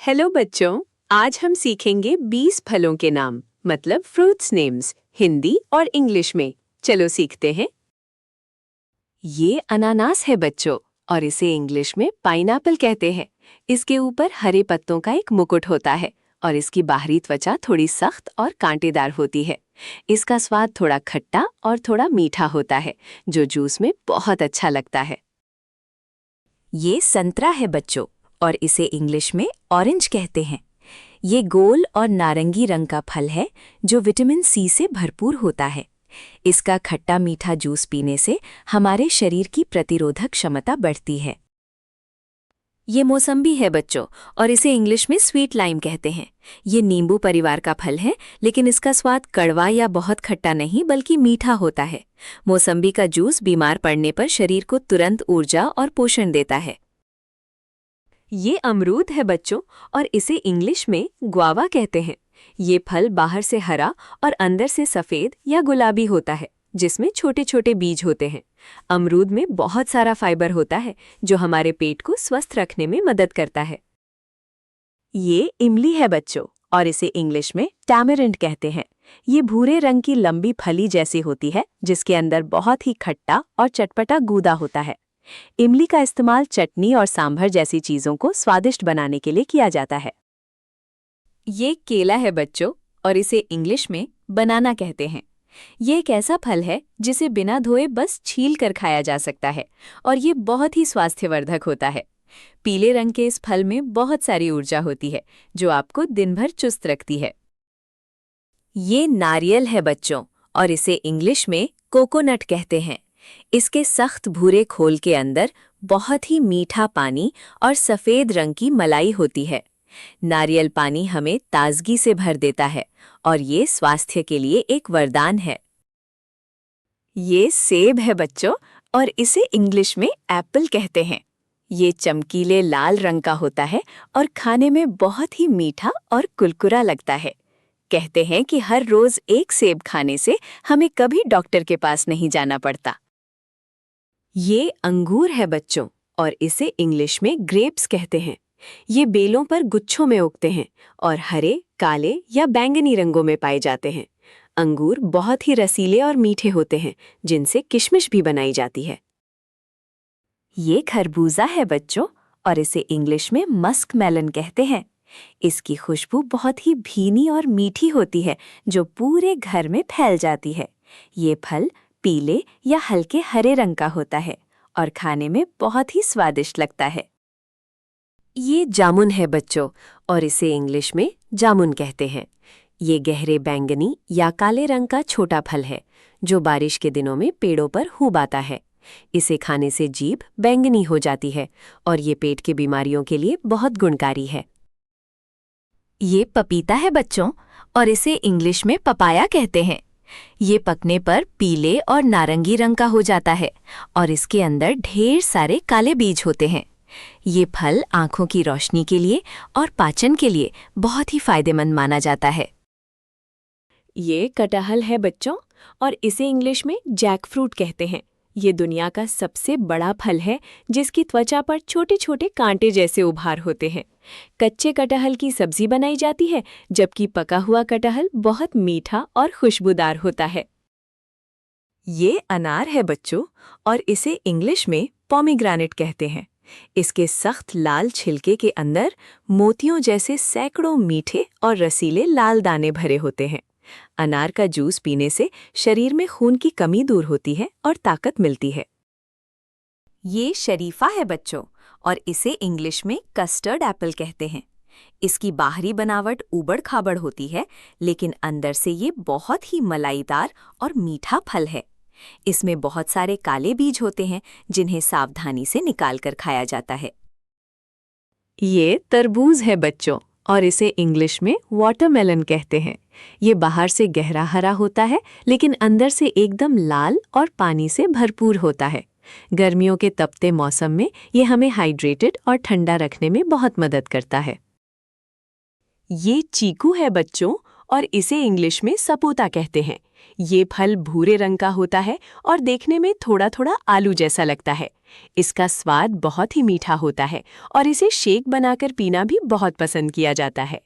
Hello बच्चों, आज हम सीखेंगे 20 फलों के नाम मतलब फ्रूट्स नेम्स हिंदी और इंग्लिश में। चलो सीखते हैं। ये अनानास है बच्चों और इसे इंग्लिश में पाइनएप्पल कहते हैं। इसके ऊपर हरे पत्तों का एक मुकुट होता है और इसकी बाहरी त्वचा थोड़ी सख्त और कांटेदार होती है। इसका स्वाद थोड़ा खट्टा और थोड़ा मीठा होता है जो जूस में बहुत अच्छा लगता है। ये संतरा है बच्चों और इसे इंग्लिश में ऑरेंज कहते हैं। ये गोल और नारंगी रंग का फल है जो विटामिन सी से भरपूर होता है। इसका खट्टा मीठा जूस पीने से हमारे शरीर की प्रतिरोधक क्षमता बढ़ती है। ये मौसम्बी है बच्चों और इसे इंग्लिश में स्वीट लाइम कहते हैं। ये नींबू परिवार का फल है लेकिन इसका स्वाद कड़वा या बहुत खट्टा नहीं बल्कि मीठा होता है। मौसम्बी का जूस बीमार पड़ने पर शरीर को तुरंत ऊर्जा और पोषण देता है। ये अमरूद है बच्चों और इसे इंग्लिश में ग्वावा कहते हैं। ये फल बाहर से हरा और अंदर से सफ़ेद या गुलाबी होता है जिसमें छोटे छोटे बीज होते हैं। अमरूद में बहुत सारा फाइबर होता है जो हमारे पेट को स्वस्थ रखने में मदद करता है। ये इमली है बच्चों और इसे इंग्लिश में टैमरिंड कहते हैं। ये भूरे रंग की लंबी फली जैसी होती है जिसके अंदर बहुत ही खट्टा और चटपटा गूदा होता है। इमली का इस्तेमाल चटनी और सांभर जैसी चीज़ों को स्वादिष्ट बनाने के लिए किया जाता है। ये केला है बच्चों और इसे इंग्लिश में बनाना कहते हैं। ये एक ऐसा फल है जिसे बिना धोए बस छील कर खाया जा सकता है और ये बहुत ही स्वास्थ्यवर्धक होता है। पीले रंग के इस फल में बहुत सारी ऊर्जा होती है जो आपको दिन भर चुस्त रखती है। ये नारियल है बच्चों और इसे इंग्लिश में कोकोनट कहते हैं। इसके सख्त भूरे खोल के अंदर बहुत ही मीठा पानी और सफ़ेद रंग की मलाई होती है। नारियल पानी हमें ताजगी से भर देता है और ये स्वास्थ्य के लिए एक वरदान है। ये सेब है बच्चों और इसे इंग्लिश में एप्पल कहते हैं। ये चमकीले लाल रंग का होता है और खाने में बहुत ही मीठा और कुरकुरा लगता है। कहते हैं कि हर रोज एक सेब खाने से हमें कभी डॉक्टर के पास नहीं जाना पड़ता। ये अंगूर है बच्चों और इसे इंग्लिश में ग्रेप्स कहते हैं। ये बेलों पर गुच्छों में उगते हैं और हरे, काले या बैंगनी रंगों में पाए जाते हैं। अंगूर बहुत ही रसीले और मीठे होते हैं जिनसे किशमिश भी बनाई जाती है। ये खरबूजा है बच्चों और इसे इंग्लिश में मस्क मेलन कहते हैं। इसकी खुशबू बहुत ही भीनी और मीठी होती है जो पूरे घर में फैल जाती है। ये फल पीले या हल्के हरे रंग का होता है और खाने में बहुत ही स्वादिष्ट लगता है। ये जामुन है बच्चों और इसे इंग्लिश में जामुन कहते हैं। ये गहरे बैंगनी या काले रंग का छोटा फल है जो बारिश के दिनों में पेड़ों पर खूब आता है। इसे खाने से जीभ बैंगनी हो जाती है और ये पेट की बीमारियों के लिए बहुत गुणकारी है। ये पपीता है बच्चों और इसे इंग्लिश में पपाया कहते हैं। ये पकने पर पीले और नारंगी रंग का हो जाता है और इसके अंदर ढेर सारे काले बीज होते हैं। ये फल आंखों की रोशनी के लिए और पाचन के लिए बहुत ही फायदेमंद माना जाता है। ये कटहल है बच्चों और इसे इंग्लिश में जैकफ्रूट कहते हैं। ये दुनिया का सबसे बड़ा फल है जिसकी त्वचा पर छोटे छोटे कांटे जैसे उभार होते हैं। कच्चे कटहल की सब्जी बनाई जाती है जबकि पका हुआ कटहल बहुत मीठा और खुशबूदार होता है। ये अनार है बच्चों और इसे इंग्लिश में पोमीग्रेनेट कहते हैं। इसके सख्त लाल छिलके के अंदर मोतियों जैसे सैकड़ों मीठे और रसीले लाल दाने भरे होते हैं। अनार का जूस पीने से शरीर में खून की कमी दूर होती है और ताकत मिलती है। ये शरीफा है बच्चों और इसे इंग्लिश में कस्टर्ड एप्पल कहते हैं। इसकी बाहरी बनावट ऊबड़-खाबड़ होती है लेकिन अंदर से ये बहुत ही मलाईदार और मीठा फल है। इसमें बहुत सारे काले बीज होते हैं जिन्हें सावधानी से निकालकर खाया जाता है। ये तरबूज है बच्चों और इसे इंग्लिश में वाटरमेलन कहते हैं। ये बाहर से गहरा हरा होता है लेकिन अंदर से एकदम लाल और पानी से भरपूर होता है। गर्मियों के तपते मौसम में ये हमें हाइड्रेटेड और ठंडा रखने में बहुत मदद करता है। ये चीकू है बच्चों और इसे इंग्लिश में सपोता कहते हैं। ये फल भूरे रंग का होता है और देखने में थोड़ा थोड़ा आलू जैसा लगता है। इसका स्वाद बहुत ही मीठा होता है और इसे शेक बनाकर पीना भी बहुत पसंद किया जाता है।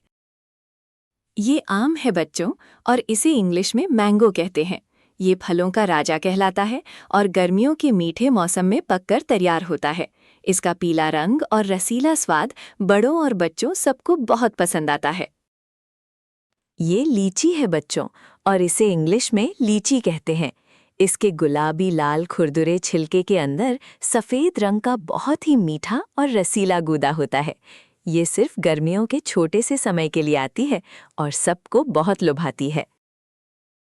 ये आम है बच्चों, और इसे इंग्लिश में मैंगो कहते हैं। ये फलों का राजा कहलाता है और गर्मियों के मीठे मौसम में पककर तैयार होता है। इसका पीला रंग और रसीला स्वाद बड़ों और बच्चों सबको बहुत पसंद आता है। ये लीची है बच्चों, और इसे इंग्लिश में लीची कहते हैं। इसके गुलाबी लाल खुरदुरे छिलके के अंदर सफ़ेद रंग का बहुत ही मीठा और रसीला गूदा होता है। ये सिर्फ गर्मियों के छोटे से समय के लिए आती है और सबको बहुत लुभाती है।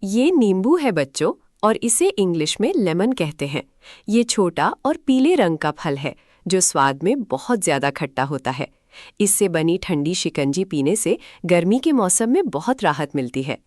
ये नींबू है बच्चों, और इसे इंग्लिश में लेमन कहते हैं। ये छोटा और पीले रंग का फल है जो स्वाद में बहुत ज़्यादा खट्टा होता है। इससे बनी ठंडी शिकंजी पीने से गर्मी के मौसम में बहुत राहत मिलती है।